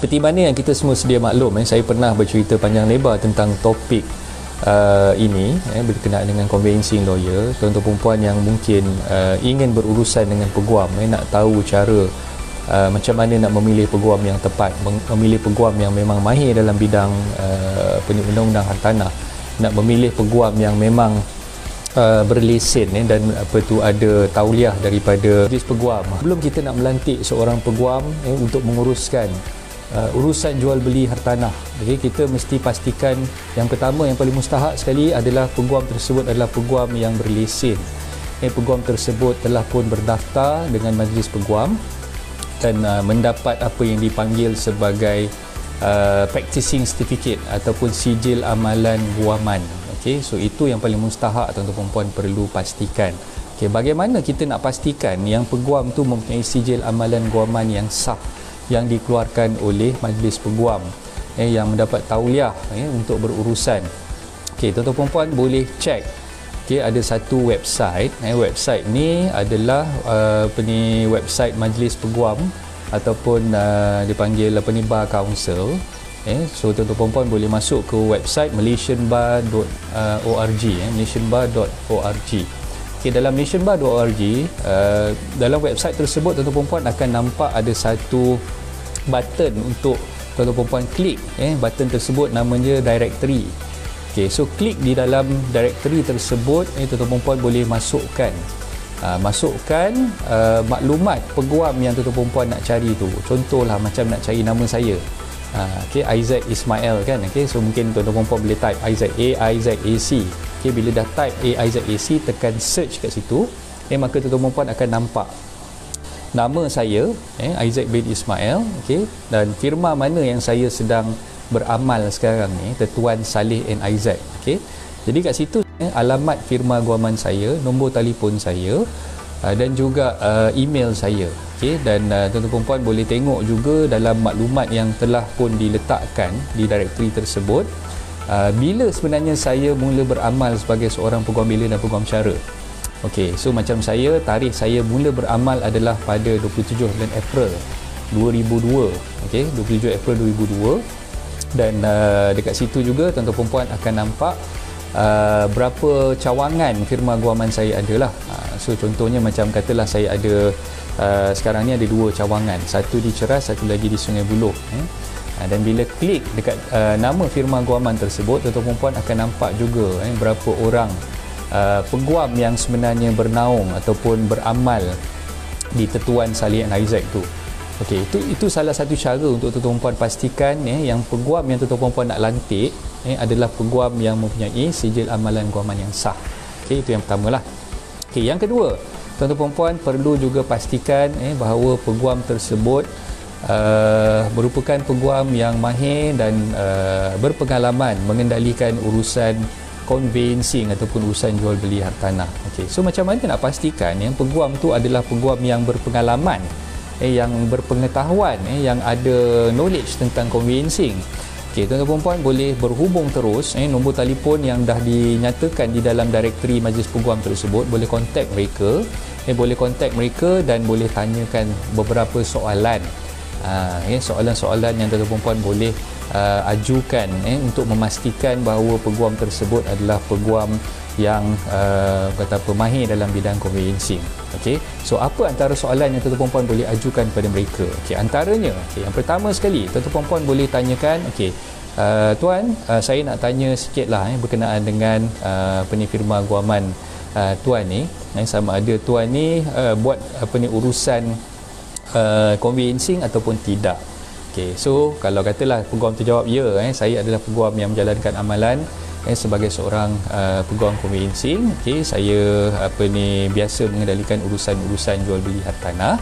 Seperti mana yang kita semua sedia maklum, saya pernah bercerita panjang lebar tentang topik ini berkenaan dengan conveyancing lawyer. Tuan-tuan perempuan yang mungkin ingin berurusan dengan peguam, nak tahu cara macam mana nak memilih peguam yang tepat, memilih peguam yang memang mahir dalam bidang undang-undang hartanah, nak memilih peguam yang memang berlesen dan ada tauliah daripada majlis peguam. Sebelum kita nak melantik seorang peguam untuk menguruskan urusan jual beli hartanah, kita mesti pastikan yang pertama, yang paling mustahak sekali adalah peguam tersebut adalah peguam yang berlesen. Peguam tersebut telah pun berdaftar dengan majlis peguam dan mendapat apa yang dipanggil sebagai practicing certificate ataupun sijil amalan guaman. So itu yang paling mustahak tuan-tuan perempuan perlu pastikan. Bagaimana kita nak pastikan yang peguam tu mempunyai sijil amalan guaman yang sah, yang dikeluarkan oleh majlis peguam yang mendapat tauliah untuk berurusan. Tuan-tuan perempuan boleh cek. Ada satu website. Website ni adalah website majlis peguam ataupun dipanggil Bar Council. So tuan-tuan perempuan boleh masuk ke website malaysianbar.org, malaysianbar.org. Dalam malaysianbar.org, dalam website tersebut tuan-tuan perempuan akan nampak ada satu button untuk tuan-tuan perempuan klik. Button tersebut namanya directory. So klik di dalam directory tersebut, tuan-tuan perempuan boleh masukkan maklumat peguam yang tuan-tuan perempuan nak cari tu. Contohlah macam nak cari nama saya, Isaac Ismail kan. So mungkin tuan-tuan perempuan boleh type Isaac Isaac AC. Bila dah type Isaac AC, tekan search kat situ, maka tuan-tuan perempuan akan nampak nama saya, Isaac bin Ismail, dan firma mana yang saya sedang beramal sekarang ni, Tuan Saleh and Isaac. Jadi kat situ alamat firma guaman saya, nombor telefon saya, dan juga email saya. Dan tuan-tuan perempuan boleh tengok juga dalam maklumat yang telah pun diletakkan di directory tersebut, bila sebenarnya saya mula beramal sebagai seorang peguam bila dan peguam cara. So macam saya, tarikh saya mula beramal adalah pada 27 bulan April 2002. 27 April 2002. Dan dekat situ juga tuan-tuan perempuan akan nampak berapa cawangan firma guaman saya adalah. So contohnya macam katalah saya ada sekarang ni ada 2 cawangan, satu di Ceras, satu lagi di Sungai Buloh. Dan bila klik dekat nama firma guaman tersebut, tuan-tuan perempuan akan nampak juga berapa orang peguam yang sebenarnya bernaung ataupun beramal di Tuan Saleh and Isaac tu. Itu salah satu cara untuk tuan-tuan perempuan pastikan yang peguam yang tuan-tuan perempuan nak lantik adalah peguam yang mempunyai sijil amalan guaman yang sah. Itu yang pertama lah. Yang kedua, tuan-tuan perempuan perlu juga pastikan bahawa peguam tersebut merupakan peguam yang mahir dan berpengalaman mengendalikan urusan conveyancing ataupun urusan jual beli hartanah. So macam mana nak pastikan yang peguam tu adalah peguam yang berpengalaman, yang berpengetahuan, yang ada knowledge tentang conveyancing? Tuan-tuan perempuan boleh berhubung terus, nombor telefon yang dah dinyatakan di dalam directory majlis peguam tersebut, boleh kontak mereka, dan boleh tanyakan beberapa soalan. Soalan-soalan yang tuan-tuan perempuan boleh ajukan untuk memastikan bahawa peguam tersebut adalah peguam yang mahir dalam bidang conveyancing. So apa antara soalan yang tuan-tuan perempuan boleh ajukan kepada mereka? Antaranya, yang pertama sekali, tuan-tuan perempuan boleh tanyakan, tuan, saya nak tanya sikitlah berkenaan dengan firma guaman tuan ni, sama ada tuan ni buat urusan conveyancing ataupun tidak. So kalau katalah peguam tu jawab ya, saya adalah peguam yang menjalankan amalan sebagai seorang peguam conveyancing, saya biasa mengendalikan urusan-urusan jual beli hartanah.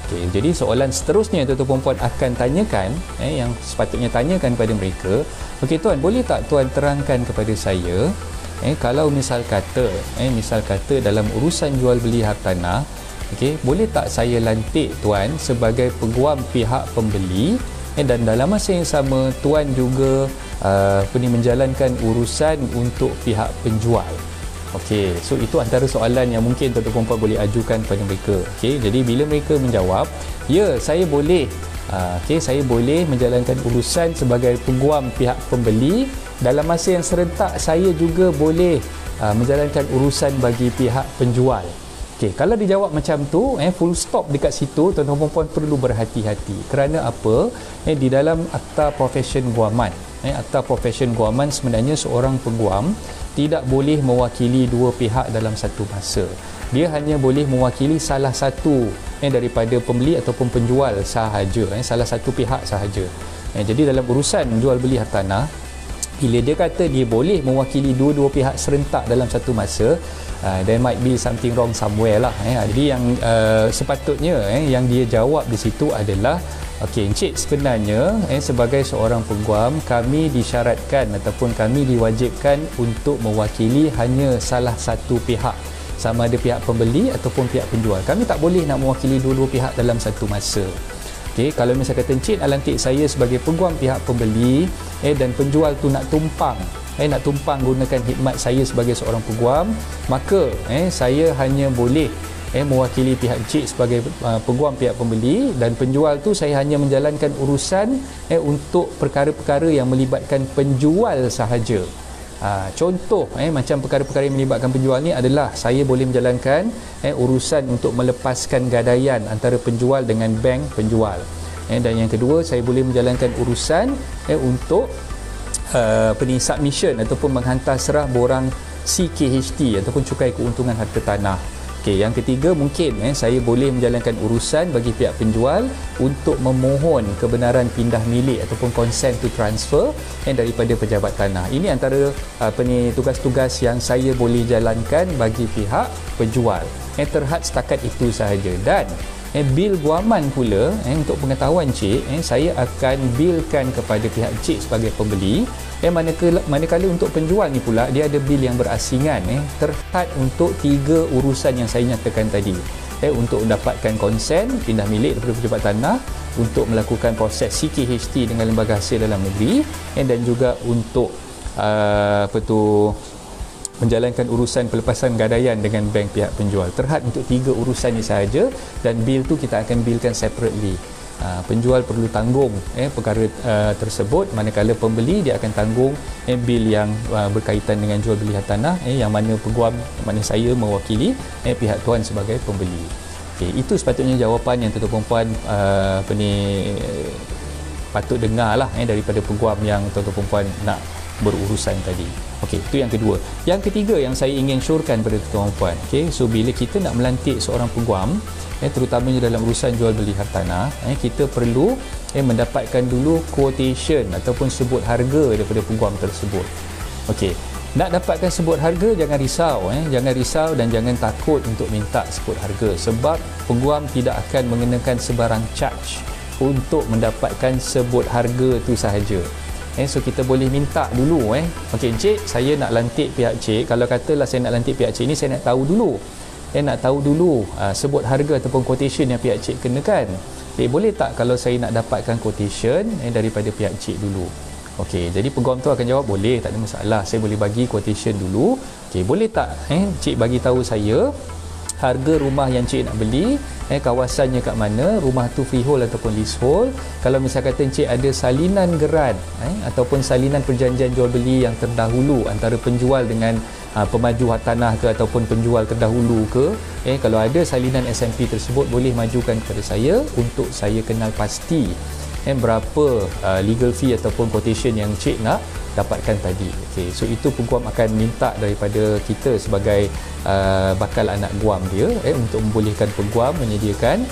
Jadi soalan seterusnya tuan-tuan perempuan akan tanyakan, yang sepatutnya tanyakan kepada mereka, tuan, boleh tak tuan terangkan kepada saya, kalau misal kata dalam urusan jual beli hartanah, boleh tak saya lantik tuan sebagai peguam pihak pembeli, dan dalam masa yang sama tuan juga menjalankan urusan untuk pihak penjual. So itu antara soalan yang mungkin tuan-tuan perempuan boleh ajukan kepada mereka. Jadi bila mereka menjawab, ya, saya boleh Okey, saya boleh menjalankan urusan sebagai peguam pihak pembeli. Dalam masa yang serentak, saya juga boleh menjalankan urusan bagi pihak penjual. Okey, kalau dijawab macam tu, full stop dekat situ, tuan-tuan dan puan perlu berhati-hati. Kerana apa? Di dalam Akta Profession Guaman, Akta Profession Guaman sebenarnya seorang peguam tidak boleh mewakili dua pihak dalam satu masa. Dia hanya boleh mewakili salah satu daripada pembeli ataupun penjual sahaja, salah satu pihak sahaja. Jadi dalam urusan jual beli hartanah, bila dia kata dia boleh mewakili dua-dua pihak serentak dalam satu masa, there might be something wrong somewhere lah. Jadi yang sepatutnya yang dia jawab di situ adalah, okey, encik, sebenarnya sebagai seorang peguam, kami disyaratkan ataupun kami diwajibkan untuk mewakili hanya salah satu pihak, sama ada pihak pembeli ataupun pihak penjual. Kami tak boleh nak mewakili dua-dua pihak dalam satu masa. Okey, kalau misalnya kata encik nak lantik saya sebagai peguam pihak pembeli dan penjual tu nak tumpang gunakan khidmat saya sebagai seorang peguam, maka saya hanya boleh mewakili pihak encik sebagai peguam pihak pembeli, dan penjual tu saya hanya menjalankan urusan untuk perkara-perkara yang melibatkan penjual sahaja. Contoh macam perkara-perkara yang melibatkan penjual ni adalah saya boleh menjalankan urusan untuk melepaskan gadaian antara penjual dengan bank penjual, dan yang kedua saya boleh menjalankan urusan untuk submission ataupun menghantar serah borang CKHT ataupun cukai keuntungan harta tanah. Okey, yang ketiga mungkin saya boleh menjalankan urusan bagi pihak penjual untuk memohon kebenaran pindah milik ataupun consent to transfer daripada pejabat tanah. Ini antara tugas-tugas yang saya boleh jalankan bagi pihak penjual. Terhad setakat itu sahaja. Dan bil guaman pula, untuk pengetahuan cik, saya akan bilkan kepada pihak cik sebagai pembeli. Manakala untuk penjual ni pula, dia ada bil yang berasingan terhad untuk 3 urusan yang saya nyatakan tadi. Untuk mendapatkan konsen pindah milik daripada pejabat tanah, untuk melakukan proses CKHT dengan lembaga hasil dalam negeri, dan juga untuk menjalankan urusan pelepasan gadaian dengan bank pihak penjual. Terhad untuk 3 urusan ini sahaja, dan bil tu kita akan bilkan separately. Penjual perlu tanggung perkara tersebut, manakala pembeli dia akan tanggung bil yang berkaitan dengan jual beli hartanah, yang mana peguam, mana saya mewakili pihak tuan sebagai pembeli. Okay, itu sepatutnya jawapan yang tuan-tuan puan patut dengar lah daripada peguam yang tuan-tuan puan nak berurusan tadi. Okey, itu yang kedua. Yang ketiga yang saya ingin syorkan pada tuan-tuan puan, okey, so bila kita nak melantik seorang peguam, terutamanya dalam urusan jual beli hartanah, kita perlu mendapatkan dulu quotation ataupun sebut harga daripada peguam tersebut. Okey, nak dapatkan sebut harga, jangan risau, jangan risau dan jangan takut untuk minta sebut harga, sebab peguam tidak akan mengenakan sebarang charge untuk mendapatkan sebut harga tu sahaja. So kita boleh minta dulu, okey encik, saya nak lantik pihak cik. Kalau katalah saya nak lantik pihak cik ni, saya nak tahu dulu, sebut harga ataupun quotation yang pihak cik kenakan. Boleh tak kalau saya nak dapatkan quotation daripada pihak cik dulu? Okey, jadi peguam tu akan jawab, boleh, tak ada masalah, saya boleh bagi quotation dulu. Okey, boleh tak cik bagi tahu saya harga rumah yang cik nak beli, kawasannya kat mana, rumah tu freehold ataupun leasehold. Kalau misalnya kata encik ada salinan geran ataupun salinan perjanjian jual beli yang terdahulu antara penjual dengan pemaju hartanah ke ataupun penjual terdahulu ke, kalau ada salinan SMP tersebut, boleh majukan kepada saya untuk saya kenal pasti berapa legal fee ataupun quotation yang cik nak dapatkan tadi. Okay, so itu peguam akan minta daripada kita sebagai bakal anak guam dia untuk membolehkan peguam menyediakan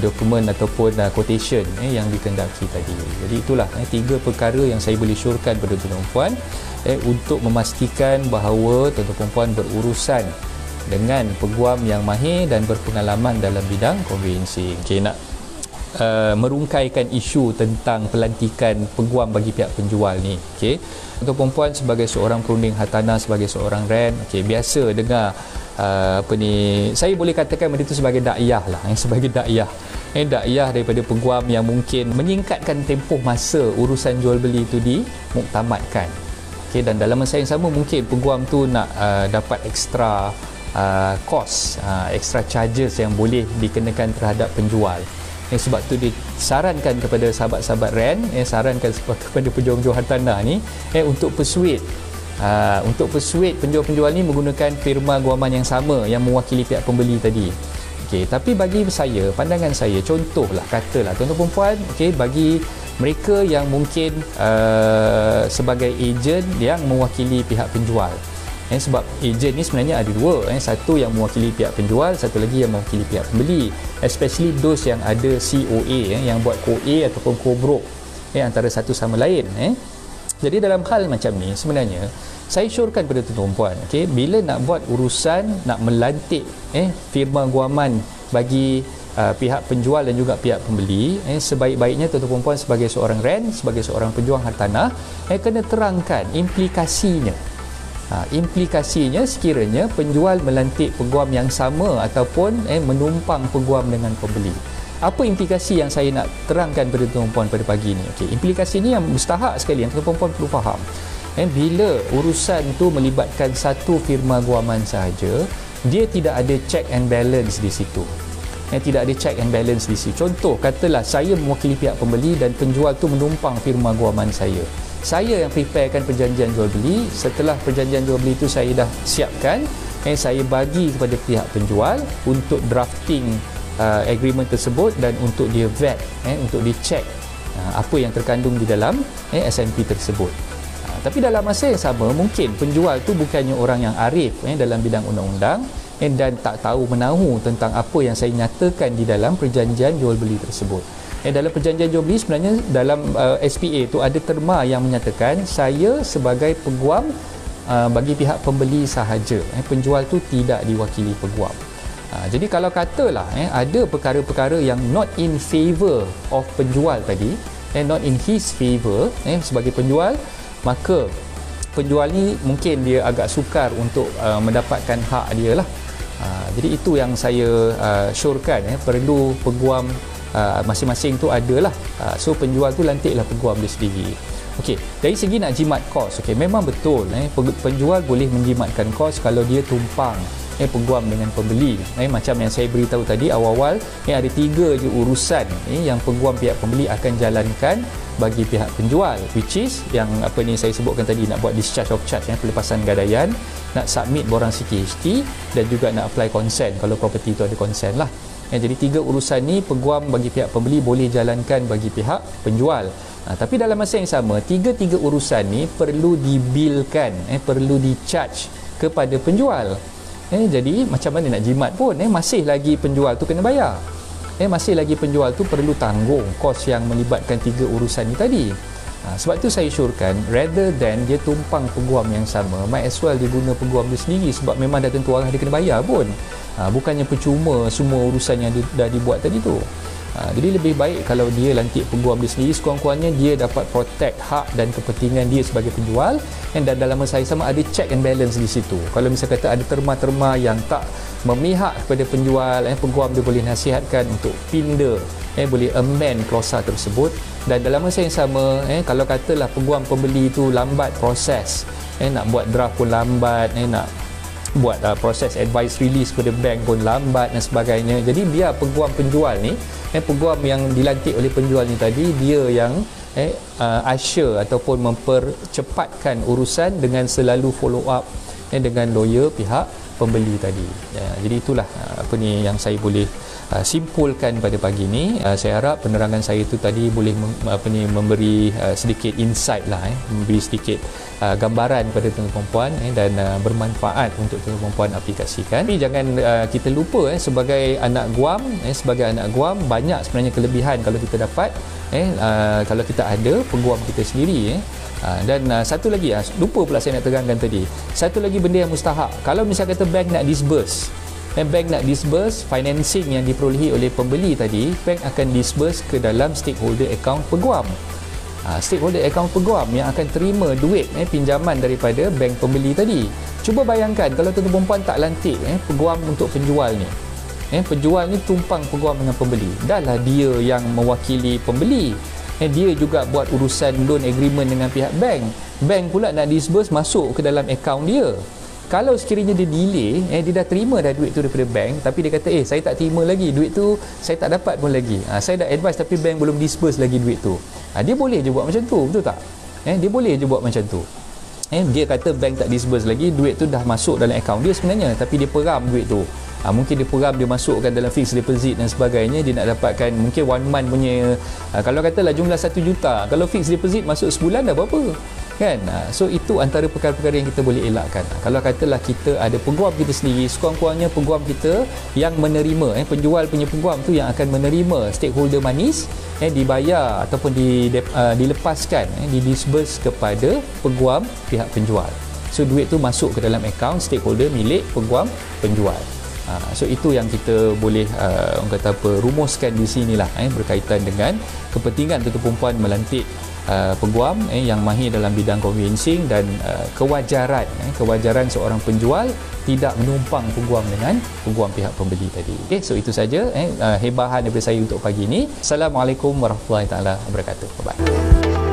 dokumen ataupun quotation yang dikendaki tadi. Jadi itulah 3 perkara yang saya boleh syorkan pada tuan-tuan puan untuk memastikan bahawa tuan-tuan puan berurusan dengan peguam yang mahir dan berpengalaman dalam bidang konveyancing. Okay, nak merungkaikan isu tentang pelantikan peguam bagi pihak penjual ni. Okey, untuk perempuan sebagai seorang perunding hartanah, sebagai seorang REN, okey, biasa dengar saya boleh katakan benda itu sebagai dakyah lah, sebagai dakyah. Dakyah daripada peguam yang mungkin menyingkatkan tempoh masa urusan jual beli itu dimuktamadkan. Okey, dan dalam masa yang sama mungkin peguam tu nak dapat extra cost, extra charges yang boleh dikenakan terhadap penjual. Sebab tu disarankan kepada sahabat-sahabat RAN, sarankan kepada penjual-penjual hartanah ni untuk persuade penjual-penjual ni menggunakan firma guaman yang sama yang mewakili pihak pembeli tadi. Okey, tapi bagi saya, pandangan saya, contohlah, katalah tuan-tuan puan, okey, bagi mereka yang mungkin sebagai ejen yang mewakili pihak penjual. Sebab ejen ni sebenarnya ada dua, satu yang mewakili pihak penjual, satu lagi yang mewakili pihak pembeli, especially those yang ada COA, yang buat COA ataupun co-broke antara satu sama lain. Jadi dalam hal macam ni sebenarnya saya syorkan pada tuan-tuan puan, okey, bila nak buat urusan nak melantik firma guaman bagi pihak penjual dan juga pihak pembeli, sebaik-baiknya tuan-tuan puan sebagai seorang RAN, sebagai seorang pejuang hartanah, kena terangkan implikasinya. Implikasinya sekiranya penjual melantik peguam yang sama ataupun menumpang peguam dengan pembeli. Apa implikasi yang saya nak terangkan pada tuan-tuan puan pada pagi ni? Okey, implikasi ni yang mustahak sekali, yang tuan-tuan puan perlu faham. Bila urusan tu melibatkan satu firma guaman sahaja, dia tidak ada check and balance di situ. Tidak ada check and balance di situ. Contoh, katalah saya mewakili pihak pembeli dan penjual tu menumpang firma guaman saya. Saya yang preparekan perjanjian jual beli. Setelah perjanjian jual beli itu saya dah siapkan, saya bagi kepada pihak penjual untuk drafting agreement tersebut dan untuk dia vet, untuk dia check apa yang terkandung di dalam SMP tersebut. Tapi dalam masa yang sama, mungkin penjual tu bukannya orang yang arif dalam bidang undang-undang dan tak tahu menahu tentang apa yang saya nyatakan di dalam perjanjian jual beli tersebut. Dalam perjanjian jual beli sebenarnya dalam SPA tu ada terma yang menyatakan saya sebagai peguam bagi pihak pembeli sahaja. Penjual tu tidak diwakili peguam. Jadi kalau katalah ada perkara-perkara yang not in favor of penjual tadi, not in his favor sebagai penjual, maka penjual ni mungkin dia agak sukar untuk mendapatkan hak dia lah. Jadi itu yang saya syorkan, perlu peguam masing-masing tu adalah. So penjual tu lantiklah peguam dia sendiri. Okey, dari segi nak jimat kos, okey, memang betul penjual boleh menjimatkan kos kalau dia tumpang peguam dengan pembeli. Macam yang saya beritahu tadi awal-awal, ada 3 je urusan yang peguam pihak pembeli akan jalankan bagi pihak penjual, which is yang apa ni saya sebutkan tadi, nak buat discharge of charge, pelepasan gadaian, nak submit borang CKHT dan juga nak apply consent kalau property itu ada consent lah. Jadi 3 urusan ni peguam bagi pihak pembeli boleh jalankan bagi pihak penjual. Tapi dalam masa yang sama, 3 urusan ni perlu dibilkan, perlu di-charge kepada penjual. Jadi macam mana nak jimat pun, masih lagi penjual tu kena bayar. Masih lagi penjual tu perlu tanggung kos yang melibatkan 3 urusan ni tadi. Sebab tu saya syorkan, rather than dia tumpang peguam yang sama, might as well dia guna peguam dia sendiri, sebab memang dah tentu arah dia kena bayar pun. Bukannya percuma semua urusan yang dah dibuat tadi tu. Jadi lebih baik kalau dia lantik peguam dia sendiri, sekurang-kurangnya dia dapat protect hak dan kepentingan dia sebagai penjual, dan dalam masa yang sama ada check and balance di situ. Kalau misalnya kata ada terma-terma yang tak memihak kepada penjual, peguam dia boleh nasihatkan untuk pindah, boleh amend klausa tersebut. Dan dalam masa yang sama, kalau katalah peguam pembeli itu lambat proses, nak buat draft pun lambat, nak buat proses advice release kepada bank pun lambat dan sebagainya. Jadi biar peguam penjual ni, peguam yang dilantik oleh penjual ni tadi, dia yang assure ataupun mempercepatkan urusan dengan selalu follow up dengan lawyer pihak pembeli tadi. Jadi itulah apa ni yang saya boleh simpulkan pada pagi ni. Saya harap penerangan saya itu tadi boleh memberi sedikit insight lah, memberi sedikit gambaran pada tuan-tuan puan dan bermanfaat untuk tuan-tuan puan aplikasikan. Tapi jangan kita lupa sebagai anak guam, banyak sebenarnya kelebihan kalau kita dapat kalau kita ada peguam kita sendiri. Dan satu lagi, lupa pula saya nak terangkan tadi, satu lagi benda yang mustahak, kalau misalnya kata bank nak disburse financing yang diperolehi oleh pembeli tadi, bank akan disburse ke dalam stakeholder account peguam. Stakeholder account peguam yang akan terima duit pinjaman daripada bank pembeli tadi. Cuba bayangkan kalau tuan-tuan puan tak lantik peguam untuk penjual ni. Penjual ni tumpang peguam dengan pembeli. Dahlah dia yang mewakili pembeli. Dia juga buat urusan loan agreement dengan pihak bank. Bank pula nak disburse masuk ke dalam akaun dia. Kalau sekiranya dia delay, dia dah terima dah duit tu daripada bank, tapi dia kata saya tak terima lagi duit tu, saya tak dapat pun lagi, saya dah advise tapi bank belum disburse lagi duit tu, dia boleh je buat macam tu, betul tak? Dia boleh je buat macam tu. Dia kata bank tak disburse lagi, duit tu dah masuk dalam akaun dia sebenarnya, tapi dia peram duit tu. Mungkin dia peram, dia masukkan dalam fixed deposit dan sebagainya, dia nak dapatkan mungkin 1 month punya, kalau katalah jumlah 1 juta, kalau fixed deposit masuk sebulan dah berapa kan? So itu antara perkara-perkara yang kita boleh elakkan. Kalau katalah kita ada peguam kita sendiri, sekurang-kurangnya peguam kita yang menerima, penjual punya peguam tu yang akan menerima stakeholder manis, dibayar ataupun dilepaskan, didisburse kepada peguam pihak penjual. So duit tu masuk ke dalam akaun stakeholder milik peguam penjual. So itu yang kita boleh orang kata apa, rumuskan di sinilah berkaitan dengan kepentingan tuan-tuan perempuan melantik peguam yang mahir dalam bidang conveyancing dan kewajaran seorang penjual tidak menumpang peguam dengan peguam pihak pembeli tadi. So itu saja hebahan daripada saya untuk pagi ini. Assalamualaikum warahmatullahi taala wabarakatuh. Bye bye.